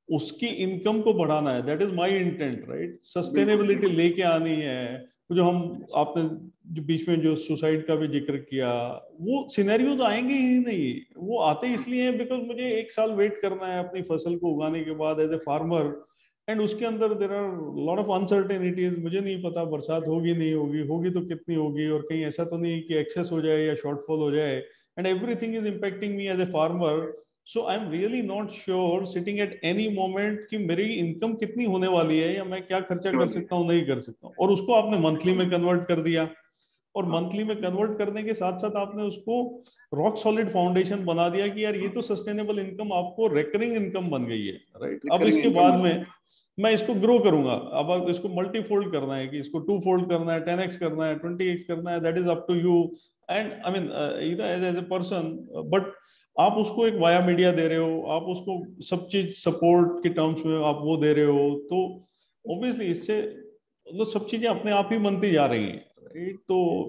उसकी इनकम को बढ़ाना है, that is my intent right, बिल्कुल सस्टेनेबिलिटी बिल्कुल। लेके आनी है। जो हम आपने जो बीच में जो सुसाइड का भी जिक्र किया, वो सिनेरियो तो आएंगे ही नहीं। वो आते इसलिए हैं बिकॉज मुझे 1 साल वेट करना है अपनी फसल को उगाने के बाद एज ए फार्मर, एंड उसके अंदर there are lot of uncertainties. मुझे नहीं पता बरसात होगी नहीं होगी, होगी तो कितनी होगी, और कहीं ऐसा तो नहीं कि एक्सेस हो जाए या शॉर्टफॉल हो जाए, and everything is impacting me as a farmer. So I am really not sure sitting at any moment कि मेरी इनकम कितनी होने वाली है या मैं क्या खर्चा कर सकता हूँ नहीं कर सकता हूँ। और उसको आपने मंथली में कन्वर्ट कर दिया, और हाँ, मंथली में कन्वर्ट करने के साथ साथ आपने उसको रॉक सॉलिड फाउंडेशन बना दिया कि यार ये तो सस्टेनेबल इनकम, आपको रिकरिंग इनकम बन गई है राइट। अब रिकरिंग इसके इनकम बाद बन में गई। मैं इसको ग्रो करूंगा, अब इसको मल्टीफोल्ड करना है कि इसको 2 फोल्ड करना है, 10x करना है, 20x करना है, that is up to you. And I mean as a person, but आप उसको एक वाया मीडिया दे रहे हो, आप उसको सब चीज सपोर्ट के टर्म्स में आप वो दे रहे हो, तो ऑब्वियसली इससे मतलब सब चीजें अपने आप ही बनती जा रही हैं राइट। तो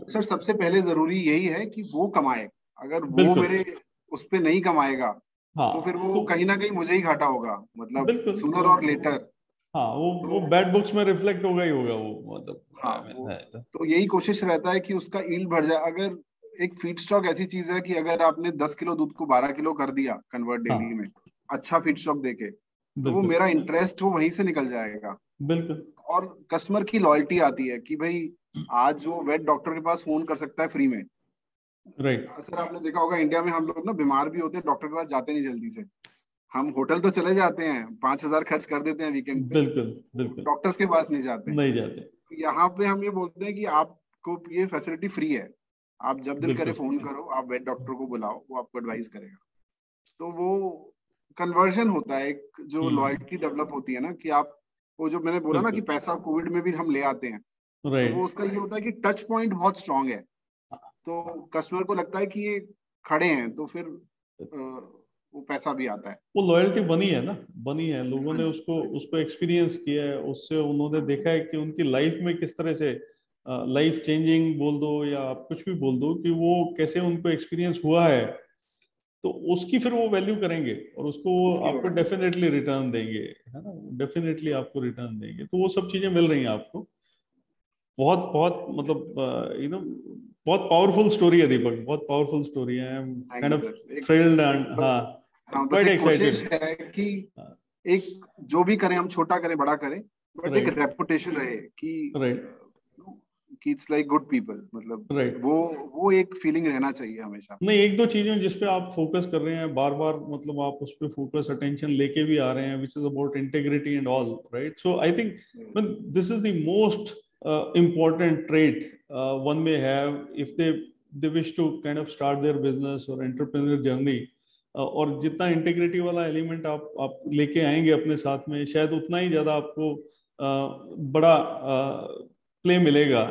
तो सर सबसे पहले जरूरी यही है कि वो कमाए। अगर वो बिल्कुल। मेरे उस पे नहीं कमाएगा, तो फिर हाँ वो तो कहीं ना कहीं मुझे ही घाटा होगा, मतलब बिल्कुल सूनर वो, और लेटर। हाँ वो तो बैड बुक्स में रिफ्लेक्ट होगा ही होगा वो, मतलब हाँ, I mean, वो है तो। तो यही कोशिश रहता है कि उसका ईल्ड बढ़ जाए। अगर एक फीड स्टॉक ऐसी चीज है कि अगर आपने 10 किलो दूध को 12 किलो कर दिया कन्वर्ट हाँ डेली में, अच्छा फीडस्टॉक देके, तो वो बिल्कुल मेरा इंटरेस्ट वो वहीं से निकल जाएगा। बिल्कुल। और कस्टमर की लॉयल्टी आती है कि भाई आज वो वेट डॉक्टर के पास फोन कर सकता है फ्री में। राइट। सर आपने देखा होगा इंडिया में हम लोग ना बीमार भी होते हैं, डॉक्टर के पास जाते नहीं जल्दी से। हम होटल तो चले जाते हैं, 5,000 खर्च कर देते हैं वीकेंड पे, बिल्कुल बिल्कुल। डॉक्टर्स के पास नहीं जाते हैं। नहीं जाते। यहाँ पे हम ये बोलते हैं कि आपको ये फैसिलिटी फ्री है, आप जब दिल करे बिल्कुल फोन करो, आप वेट डॉक्टर को बुलाओ, वो आपको एडवाइस करेगा। तो वो कन्वर्जन होता है, एक जो लॉयल्टी डेवलप होती है ना, कि आप वो जो मैंने बोला ना कि बिल्कुल। पैसा कोविड में भी हम ले आते हैं, तो वो राइट। उसका ये होता है कि टच पॉइंट बहुत स्ट्रांग है। तो कस्टमर को लगता है कि ये खड़े हैं, तो फिर वो पैसा भी आता है। वो लॉयल्टी बनी है ना, बनी है, लोगों हाँ ने जी, उसको उसको एक्सपीरियंस किया है, उससे उन्होंने हाँ जी, देखा है कि उनकी लाइफ में किस तरह से लाइफ चेंजिंग बोल दो या आप कुछ भी बोल दो कि वो कैसे उनको एक्सपीरियंस हुआ है, तो उसकी फिर वो वैल्यू करेंगे और उसको वो उसकी आपको वजह से। डेफिनेटली रिटर्न देंगे, है ना, डेफिनेटली आपको रिटर्न देंगे। तो वो सब चीजें मिल रही हैं आपको। बहुत बहुत मतलब बहुत पावरफुल स्टोरी है दीपक, बहुत पावरफुल स्टोरी है। I am thank kind you of sir. एक थ्रिल्ड एंड बस, हाँ, हाँ बस क्वाइट एक कोशिश एक्साइटेड। है कि एक जो भी करें हम, छोटा करें बड़ा करें, बट एक राइट रेपुटेशन रहे राइट कि इट्स लाइक गुड पीपल, मतलब राइट। वो एक फीलिंग रहना चाहिए हमेशा। नहीं, एक दो चीजें जिस पे आप फोकस कर रहे हैं बार बार, मतलब आप उस पे फोकस अटेंशन लेके भी आ रहे हैं, which is about integrity and all, right. So I think this is the most important trait one may have if they wish to kind of start their business or entrepreneur journey. और जितना इंटीग्रिटी वाला एलिमेंट आप लेके आएंगे अपने साथ में, शायद उतना ही ज्यादा आपको बड़ा प्ले मिलेगा,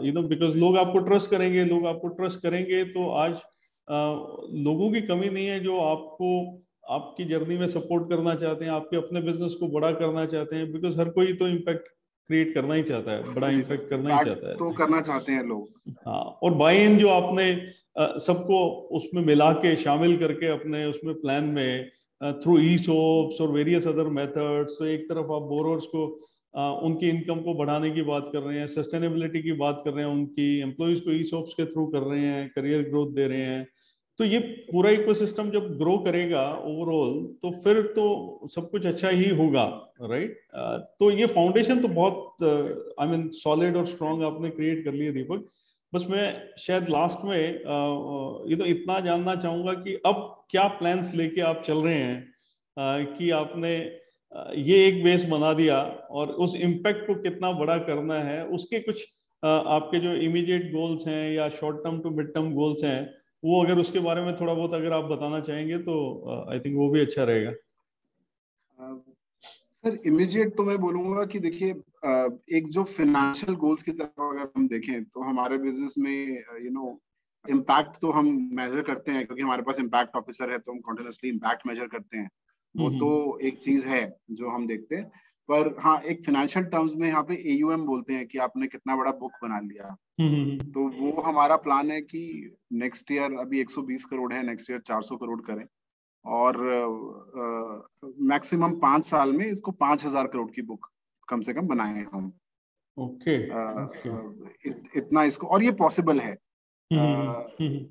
बिकॉज लोग आपको ट्रस्ट करेंगे, लोग आपको ट्रस्ट करेंगे तो आज लोगों की कमी नहीं है जो आपको आपकी जर्नी में सपोर्ट करना चाहते हैं, आपके अपने बिजनेस को बड़ा करना चाहते हैं, बिकॉज हर कोई तो इम्पैक्ट क्रिएट करना ही चाहता है, बड़ा जी इम्पैक्ट सर, करना ही इम्पैक्ट चाहता तो है। करना चाहते हैं लोग। हाँ, और बाय इन जो आपने सबको उसमें मिला के शामिल करके अपने उसमें प्लान में थ्रू ई सोप्स और वेरियस अदर मेथड्स, तो एक तरफ आप बोरोर्स को उनकी इनकम को बढ़ाने की बात कर रहे हैं, सस्टेनेबिलिटी की बात कर रहे हैं, उनकी एम्प्लॉयज को ई सोप्स के थ्रू कर रहे हैं, करियर ग्रोथ दे रहे हैं। तो ये पूरा इकोसिस्टम जब ग्रो करेगा ओवरऑल, तो फिर तो सब कुछ अच्छा ही होगा, राइट। तो ये फाउंडेशन तो बहुत आई मीन सॉलिड और स्ट्रांग आपने क्रिएट कर लिया दीपक। बस मैं शायद लास्ट में इतना जानना चाहूंगा कि अब क्या प्लान्स लेके आप चल रहे हैं, कि आपने ये एक बेस बना दिया और उस इम्पैक्ट को कितना बड़ा करना है, उसके कुछ आपके जो इमीडिएट गोल्स हैं या short term to mid term goals हैं, वो अगर उसके बारे में थोड़ा बहुत अगर आप बताना चाहेंगे तो आई थिंक वो भी अच्छा रहेगा। सर इमीडिएट तो मैं बोलूंगा कि देखिए, एक जो फाइनेंशियल गोल्स की तरफ अगर हम देखें, तो हमारे बिजनेस में इम्पैक्ट तो हम मेजर करते हैं, क्योंकि हमारे पास इम्पैक्ट ऑफिसर है, तो हम कॉन्टिन्यूसली इम्पैक्ट मेजर करते हैं। वो तो हम्म एक चीज है जो हम देखते हैं। पर हाँ, एक फाइनेंशियल टर्म्स में यहाँ पे AUM बोलते हैं कि आपने कितना बड़ा बुक बना लिया। हम्म तो वो हमारा प्लान है कि नेक्स्ट ईयर अभी 120 करोड़ है, नेक्स्ट ईयर 400 करोड़ करें, और मैक्सिमम 5 साल में इसको 5,000 करोड़ की बुक कम से कम बनाए हम। ओके अ, ओके। इतना इसको, और ये पॉसिबल है। हम्म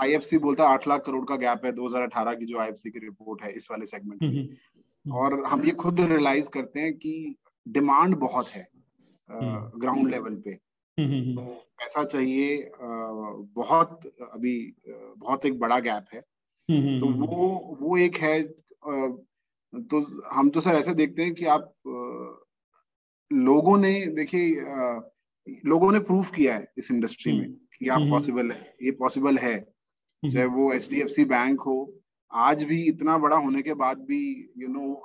IFC बोलता है 8 लाख करोड़ का गैप है, 2018 की जो IFC की रिपोर्ट है इस वाले सेगमेंट की। और हम ये खुद रियलाइज करते हैं कि डिमांड बहुत है ग्राउंड लेवल पे। तो पैसा चाहिए, बहुत अभी बहुत एक बड़ा गैप है। तो वो एक है। तो हम तो सर ऐसे देखते हैं कि आप लोगों ने देखिए, लोगों ने प्रूव किया है इस इंडस्ट्री में कि आप पॉसिबल है, ये पॉसिबल है। चाहे वो HDFC बैंक हो, आज भी इतना बड़ा होने के बाद भी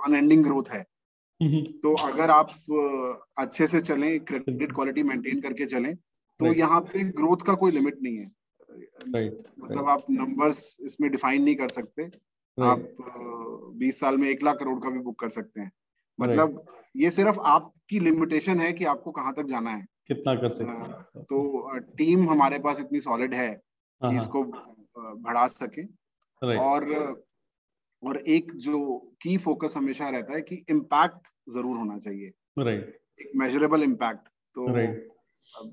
अनएंडिंग ग्रोथ है। तो अगर आप अच्छे से चलें, क्रेडिट क्वालिटी मेंटेन करके चलें, तो राइट यहाँ पे ग्रोथ का कोई लिमिट नहीं है। राइट मतलब आप नंबर्स इसमें डिफाइन नहीं कर सकते। आप राइट 20 साल में 1 लाख करोड़ का भी बुक कर सकते हैं। राइट। मतलब ये सिर्फ आपकी लिमिटेशन है कि आपको कहाँ तक जाना है। कितना कर सकते हैं। तो टीम हमारे पास इतनी सॉलिड है हाँ कि हाँ। इसको बढ़ा सके। राइट और एक जो की फोकस हमेशा रहता है कि इम्पैक्ट जरूर होना चाहिए, राइट एक मेजरेबल इम्पैक्ट। तो राइट। अब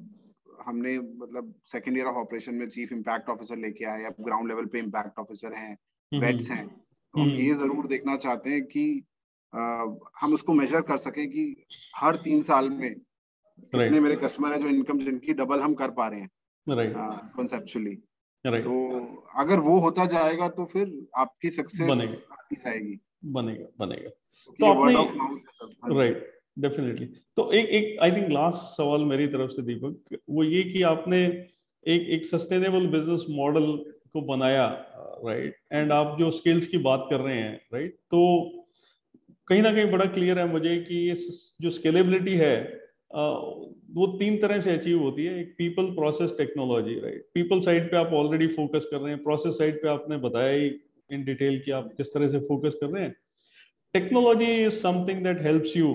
हमने मतलब सेकेंड ईयर ऑफ ऑपरेशन में चीफ इम्पैक्ट ऑफिसर लेके आए, अब ग्राउंड लेवल पे इम्पैक्ट ऑफिसर हैं, वेट्स हैं। तो हम ये जरूर देखना चाहते हैं कि हम उसको मेजर कर सकें कि हर 3 साल में कितने मेरे कस्टमर हैं जो इनकम जिनकी डबल हम कर पा रहे हैं कॉन्सेप्चुअली। तो अगर वो होता जाएगा तो फिर आपकी सक्सेस आती जाएगी। बनेगा। तो आपने वर्ड ऑफ माउथ है सब। Right, definitely. तो एक आई थिंक लास्ट सवाल मेरी तरफ से दीपक, वो ये कि आपने एक सस्टेनेबल बिजनेस मॉडल को बनाया, राइट, एंड आप जो स्किल्स की बात कर रहे हैं, राइट, तो कहीं ना कहीं बड़ा क्लियर है मुझे कि ये जो स्केलेबिलिटी है वो 3 तरह से अचीव होती है। एक people, process, technology, right. People side पे आप ऑलरेडी फोकस कर रहे हैं, प्रोसेस साइड पे आपने बताया ही इन डिटेल कि आप किस तरह से फोकस कर रहे हैं। Technology is something that helps you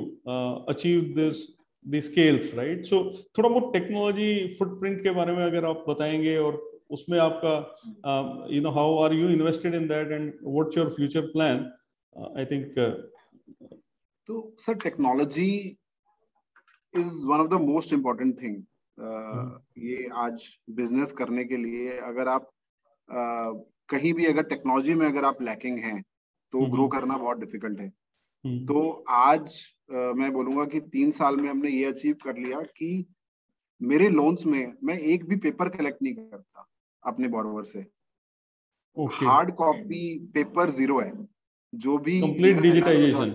achieve the scales, right. So थोड़ा बहुत टेक्नोलॉजी फुटप्रिंट के बारे में अगर आप बताएंगे, और उसमें आपका how are you invested in that and what's your future plan, I think. तो sir technology is one of the most important thing. ये आज बिजनेस करने के लिए अगर आप कहीं भी अगर टेक्नोलॉजी में अगर आप लैकिंग हैं तो ग्रो करना बहुत डिफिकल्ट है। तो आज मैं बोलूंगा कि 3 साल में हमने ये अचीव कर लिया कि मेरे लोन्स में मैं एक भी पेपर कलेक्ट नहीं करता अपने बोरोवर से। हार्ड कॉपी पेपर जीरो है। जो भी complete digitisation,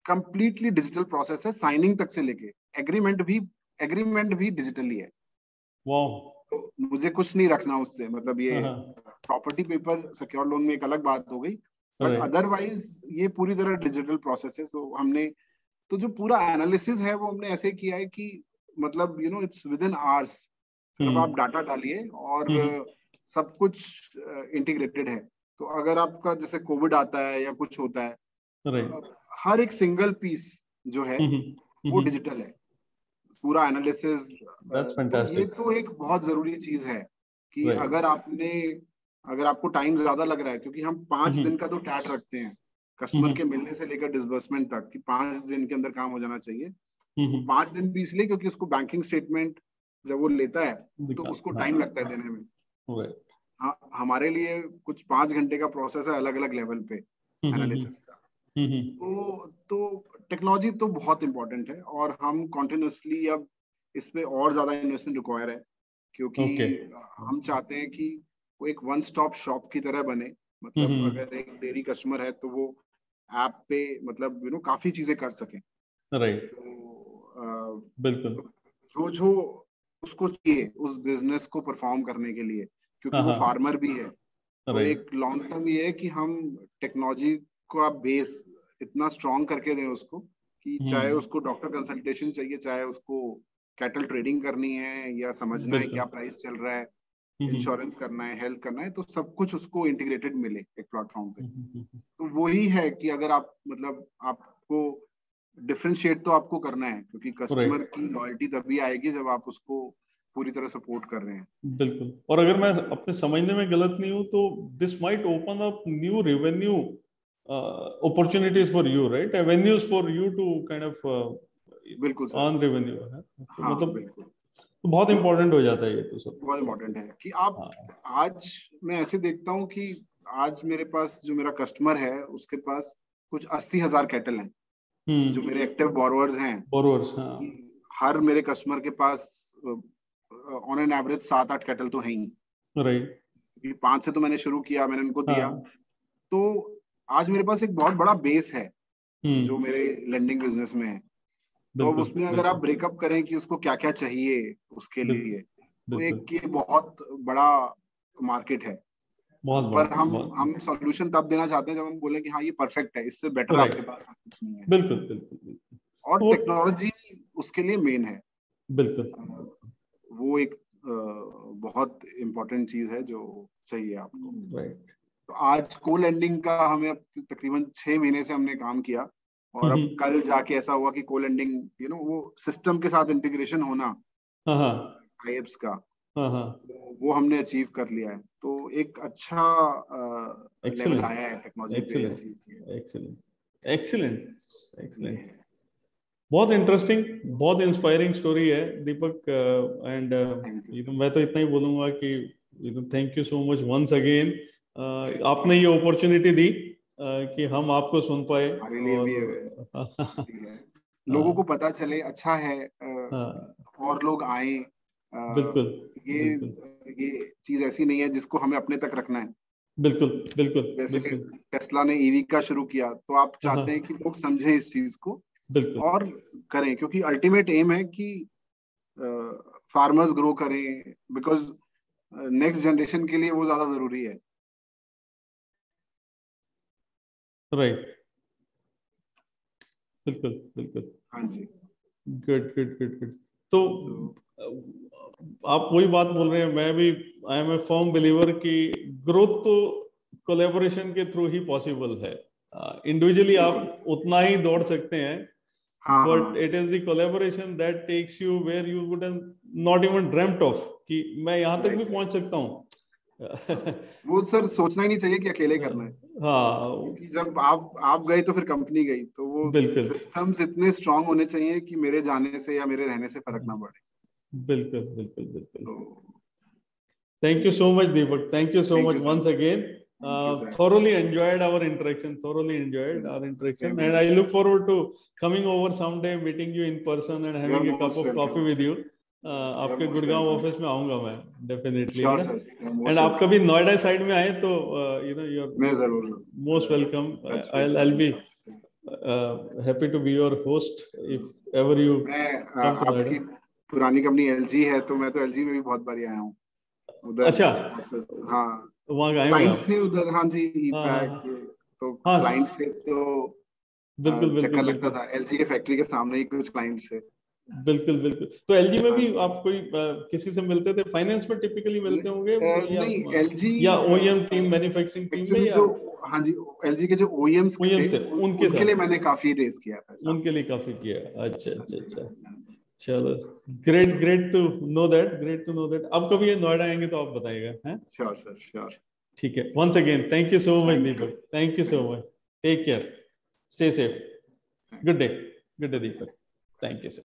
completely digital process है, साइनिंग तक से लेके एग्रीमेंट भी डिजिटली है। तो मुझे कुछ नहीं रखना उससे, मतलब ये प्रॉपर्टी पेपर सिक्योर लोन में एक अलग बात हो गई, बट अदरवाइज ये पूरी तरह डिजिटल प्रोसेस है। सो हमने तो जो पूरा एनालिसिस है वो हमने ऐसे किया है कि मतलब इट्स विद इन आवर्स। सिर्फ आप डाटा डालिए और सब कुछ इंटीग्रेटेड है। तो अगर आपका जैसे कोविड आता है या कुछ होता है, हर एक सिंगल पीस जो है वो डिजिटल है, पूरा एनालिसिस। तो ये तो एक बहुत जरूरी चीज है कि अगर आपको टाइम ज्यादा लग रहा है, क्योंकि हम 5 दिन का तो टैट रखते हैं कस्टमर के मिलने से लेकर डिसबर्समेंट तक कि 5 दिन के अंदर काम हो जाना चाहिए। 5 दिन भी इसलिए क्योंकि उसको बैंकिंग स्टेटमेंट जब वो लेता है तो उसको टाइम लगता है देने में। हमारे लिए कुछ 5 घंटे का प्रोसेस है अलग अलग लेवल पे एनालिसिस का। तो टेक्नोलॉजी तो बहुत इंपॉर्टेंट है और हम कॉन्टिन्यूसली अब इस पे और ज्यादा इन्वेस्टमेंट रिक्वायर है, क्योंकि हम चाहते हैं कि वो एक वन स्टॉप शॉप की तरह बने। मतलब अगर एक डेयरी कस्टमर है तो वो ऐप पे मतलब काफी चीजें कर सके। राइट, तो बिल्कुल जो उसको चाहिए उस बिजनेस को परफॉर्म करने के लिए, क्योंकि वो फार्मर भी है। तो एक लॉन्ग टर्म ये है कि हम टेक्नोलॉजी का बेस इतना स्ट्रॉन्ग करके दें उसको कि चाहे उसको डॉक्टर कंसल्टेशन चाहिए, चाहे उसको कैटल ट्रेडिंग करनी है या समझना है क्या प्राइस चल रहा है, इंश्योरेंस करना है, हेल्थ करना है, तो सब कुछ उसको इंटीग्रेटेड मिले एक प्लेटफॉर्म पे। तो वही है कि अगर आप मतलब आपको डिफरेंशिएट तो आपको करना है, क्योंकि कस्टमर की लॉयल्टी तभी आएगी जब आप उसको पूरी तरह सपोर्ट कर रहे हैं। बिल्कुल। और अगर मैं अपने समझने में गलत नहीं हूँ तो this might open up new revenue opportunities for you, right? Avenues for you to kind of बिल्कुल सर, earn revenue है। तो हाँ, मतलब बिल्कुल तो बहुत इंपॉर्टेंट हो जाता है ये तो सब। बहुत इंपॉर्टेंट है कि आप आज मैं ऐसे देखता हूँ कि आज मेरे पास जो मेरा कस्टमर है उसके पास कुछ 80,000 कैटल हैं जो मेरे एक्टिव बोरोवर्स हैं। हर मेरे कस्टमर के pass on an average 7-8 cattle तो हैं ही, राइट। 5 से तो मैंने शुरू किया, मैंने उनको दिया। तो आज मेरे पास एक बहुत बड़ा बेस है जो मेरे लेंडिंग बिजनेस में है। तो अब उसमें अगर आप ब्रेकअप करें कि उसको क्या क्या चाहिए उसके लिए, तो एक ये बहुत बड़ा मार्केट है। पर हम सॉल्यूशन तब देना चाहते हैं जब हम बोले कि हाँ ये परफेक्ट है, इससे बेटर आपके पास कुछ नहीं है। बिल्कुल। और टेक्नोलॉजी उसके लिए मेन है। बिल्कुल, वो एक बहुत इम्पोर्टेंट चीज है जो चाहिए आपको। राइट। तो आज को लेंडिंग का हमें तकरीबन 6 महीने से हमने काम किया, और अब कल जाके ऐसा हुआ कि को लेंडिंग वो सिस्टम के साथ इंटीग्रेशन होना आईएप्स का, वो हमने अचीव कर लिया है। तो एक अच्छा लेवल आया है टेक्नोलॉजी पे। एक्सीलेंट। बहुत इंटरेस्टिंग, बहुत इंस्पायरिंग स्टोरी है दीपक। एंड मैं तो इतना ही बोलूंगा कि thank you so much once again आपने ये अपॉर्चुनिटी दी कि हम आपको सुन पाए। हमारे लिए भी है, लोगों को पता चले, अच्छा है और लोग आए। बिल्कुल ये बिल्कुल ये चीज ऐसी नहीं है जिसको हमें अपने तक रखना है। बिल्कुल बिल्कुल जैसे बिल्कुल। टेस्ला ने ईवी का शुरू किया, तो आप चाहते हैं हाँ कि लोग समझें इस चीज को बिल्कुल और करें, क्योंकि अल्टीमेट एम है कि फार्मर्स ग्रो करें, बिकॉज नेक्स्ट जनरेशन के लिए वो ज्यादा जरूरी है। राइट, बिल्कुल बिल्कुल। हाँ जी। Good good good good. तो तो आप वही बात बोल रहे हैं, मैं भी I am a firm believer कि ग्रोथ तो कोलेबोरेशन के थ्रू ही पॉसिबल है। इंडिविजुअली बिल्कुल। आप उतना ही दौड़ सकते हैं, हाँ बट हाँ। It is the collaboration that takes you where you would not even dreamed of कि मैं यहाँ तक भी राइट पहुंच राइट। सकता हूँ। हाँ, वो सर सोचना ही नहीं चाहिए कि अकेले करना है, हाँ क्योंकि जब आप गए तो फिर कंपनी गई, तो वो बिल्कुल सिस्टम्स इतने स्ट्रांग होने चाहिए कि मेरे जाने से या मेरे रहने से फर्क ना पड़े। बिल्कुल बिल्कुल बिल्कुल। तो Thank you so much, Deepak. Thank you so thank much you sir. once again. Thank you sir. Thoroughly enjoyed our interaction. Thoroughly enjoyed our same interaction, and here. I look forward to coming over someday, meeting you in person, and you are having a cup most of welcome. coffee with you. You are आपके मोस्ट गुड़गांव वेलकम। ऑफिस में आऊंगा मैं डेफिनेटली, है श्योर ना। Sir, you are and most आप वेलकम। कभी नोएडा साइड में आए तो यू मैं जरूर most welcome. Touch base I'll be करूंगा। happy to be your host if ever you मैं come to Noida. आपकी पुरानी कंपनी एलजी है, तो मैं तो एलजी में भी बहुत बार आया हूँ उधर। अच्छा, हाँ, वहाँ आए हुए क्लाइंट्स आप। थे उधर। हाँ जी, हाँ हाँ ईपैक, हाँ तो हाँ, क्लाइंट्स थे, तो बिल्कुल चक्कर बिल्कुल लगता बिल्कुल था। एलजी के फैक्ट्री के सामने ही कुछ क्लाइंट्स थे। बिल्कुल बिल्कुल। तो एलजी में हाँ भी जी। आप कोई किसी से मिलते थे? फाइनेंस में टिपिकली मिलते होंगे, या नहीं, एलजी या ओईएम टीम, मैन्युफैक्चरिंग टीम में, एक्चुअली या जो, हाँ जी, एलजी के जो ओईएम्स थे, ओईएम्स थे उनके उनके लिए साथ? मैंने काफी रेस किया था साहब। उनके लिए काफी किया। अच्छा हाँ अच्छा जी, अच्छा। हाँ जी। चलो, great great to know that, great to know that. अब कभी ये नोएडा आएंगे तो आप बताइएगा, हैं? Sure sir, sure. ठीक है। Once again thank you so much thank you. Deepak, thank you so thank much. Take care, stay safe. You. Good day, good day Deepak. Thank you sir.